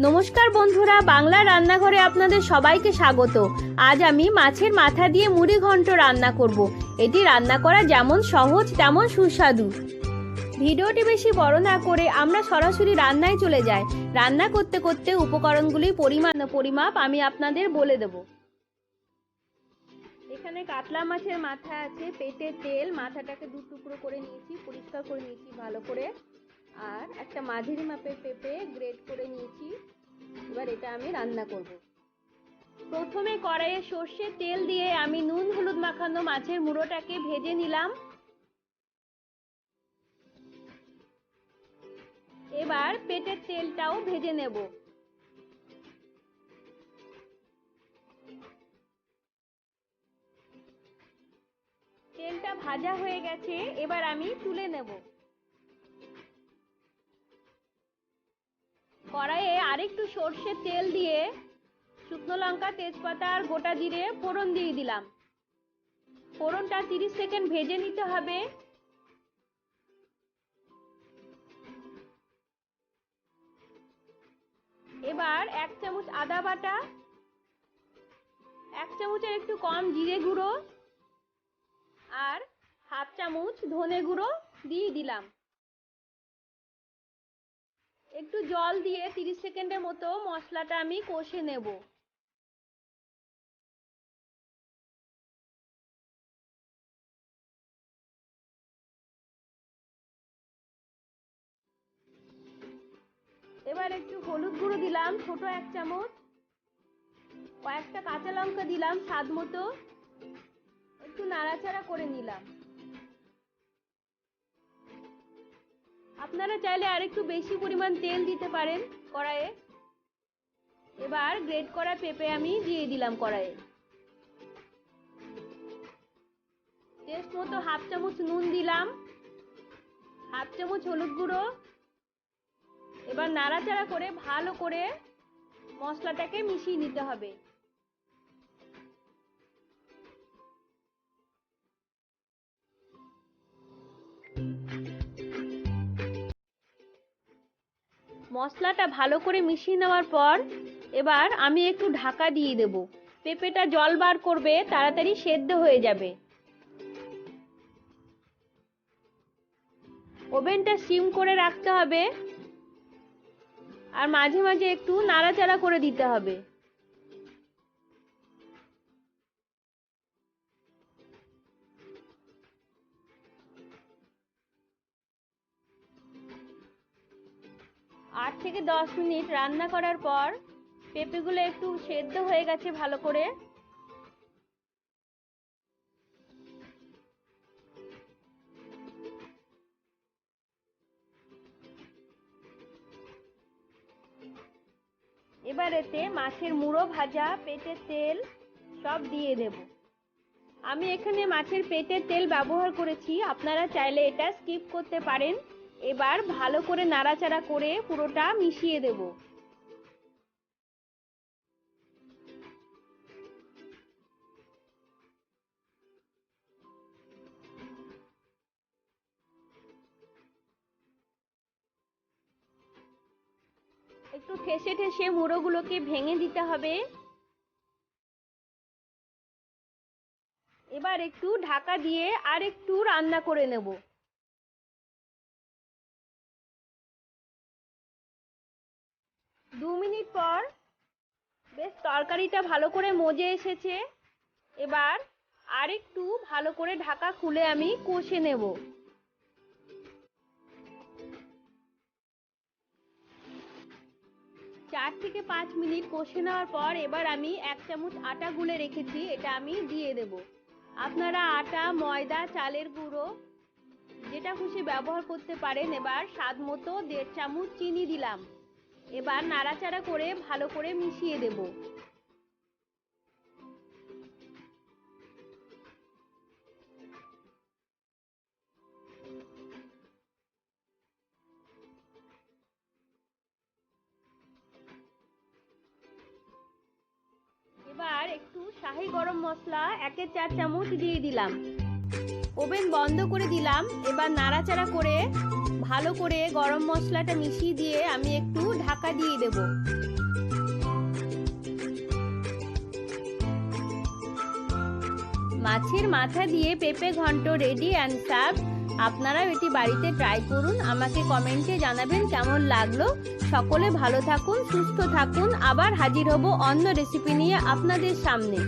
নমস্কার বন্ধুরা, বাংলা রান্নাঘরে আপনাদের সবাইকে স্বাগত। আজ আমি মাছের মাথা দিয়ে মুড়ি ঘন্ট রান্না করব। এটি রান্না করা যেমন সহজ তেমন সুস্বাদু। ভিডিওটি বেশি বড় না করে আমরা সরাসরি রান্নায় চলে যাই। রান্না করতে করতে উপকরণগুলি পরিমাপ আমি আপনাদের বলে দেব। এখানে কাতলা মাছের মাথা আছে, পেটে তেল, মাথাটাকে দু টুকরো করে নিয়েছি, পরিষ্কার করে নিয়েছি ভালো করে। আর একটা মাঝারি মাপের পেঁপে গ্রেট করে নিয়েছি। এবার এটা আমি রান্না করব। প্রথমে কড়াইয়ে সর্ষের তেল দিয়ে আমি নুন হলুদ মাখানো মাছের মুড়োটাকে ভেজে নিলাম। এবার পেটের তেলটাও ভেজে নেব। তেলটা ভাজা হয়ে গেছে, এবার আমি তুলে নেব। কড়াইয়ে আরেকটু সর্ষের তেল দিয়ে শুকনো লঙ্কা, তেজপাতা আর গোটা জিরে ফোড়ন দিয়ে দিলাম। ফোড়নটা 30 সেকেন্ড ভেজে নিতে হবে। এবার 1 চামচ আদা বাটা, 1 চামচের একটু কম জিরে গুঁড়ো আর হাফ চামচ ধনে গুঁড়ো দিয়ে দিলাম। একটু জল দিয়ে 30 সেকেন্ডের মতো মশলাটা আমি কষে নেব। এবার একটু হলুদ গুঁড়ো দিলাম ছোট 1 চামচ, কয়েকটা কাঁচা লঙ্কা দিলাম স্বাদ মতো, একটু নাড়াচাড়া করে নিলাম। আপনারা চাইলে আরেকটু বেশি পরিমাণ তেল দিতে পারেন কড়াইয়ে। এবার গ্রেট করা পেঁপে আমি দিয়ে দিলাম কড়াইয়ে। টেস্ট মতো হাফ চামচ নুন দিলাম, হাফ চামচ হলুদ গুঁড়ো। এবার নাড়াচাড়া করে ভালো করে মশলাটাকে মিশিয়ে নিতে হবে। মশলাটা ভালো করে মিশিয়ে নেওয়ার পর এবার আমি একটু ঢাকা দিয়ে দেব। পেঁপেটা জল বার করবে, তাড়াতাড়ি সেদ্ধ হয়ে যাবে। ওভেনটা সিম করে রাখতে হবে আর মাঝে মাঝে একটু নাড়াচাড়া করে দিতে হবে। আট থেকে 10 মিনিট রান্না করার পর পেঁপেগুলো একটু সেদ্ধ হয়ে গেছে ভালো করে। এবার এতে মাছের মুড়ো ভাজা, পেটের তেল সব দিয়ে দেব। আমি এখানে মাছের পেটের তেল ব্যবহার করেছি, আপনারা চাইলে এটা স্কিপ করতে পারেন। এবার ভালো করে নাড়াচাড়া করে পুরোটা মিশিয়ে দেব। একটু ঠেসে ঠেসে মুড়োগুলোকে ভেঙে দিতে হবে। এবার একটু ঢাকা দিয়ে আর একটু রান্না করে নেব। 2 মিনিট পর বেশ তরকারিটা ভালো করে মজে এসেছে। এবার আর একটু ভালো করে ঢাকা খুলে আমি কষে নেব। 4 থেকে 5 মিনিট কষে নেওয়ার পর এবার আমি 1 চামচ আটা গুলে রেখেছি, এটা আমি দিয়ে দেব। আপনারা আটা, ময়দা, চালের গুঁড়ো যেটা খুশি ব্যবহার করতে পারেন। এবার স্বাদ মতো 1.5 চামচ চিনি দিলাম। এবার নাড়াচাড়া করে ভালো করে মিশিয়ে দেব। এবার একটু শাহি গরম মশলা 1/4 চামচ দিয়ে দিলাম। ওভেন বন্ধ করে দিলাম। এবার নাড়াচাড়া করে ভালো করে গরম মশলাটা মিশিয়ে দিয়ে আমি একটু ঢাকা দিয়ে দেব। মাছের মাথা দিয়ে পেঁপে ঘন্ট রেডি অ্যান্ড সার্ভ। আপনারাও এটি বাড়িতে ট্রাই করুন, আমাকে কমেন্টে জানাবেন কেমন লাগলো। সকলে ভালো থাকুন, সুস্থ থাকুন, আবার হাজির হব অন্য রেসিপি নিয়ে আপনাদের সামনে।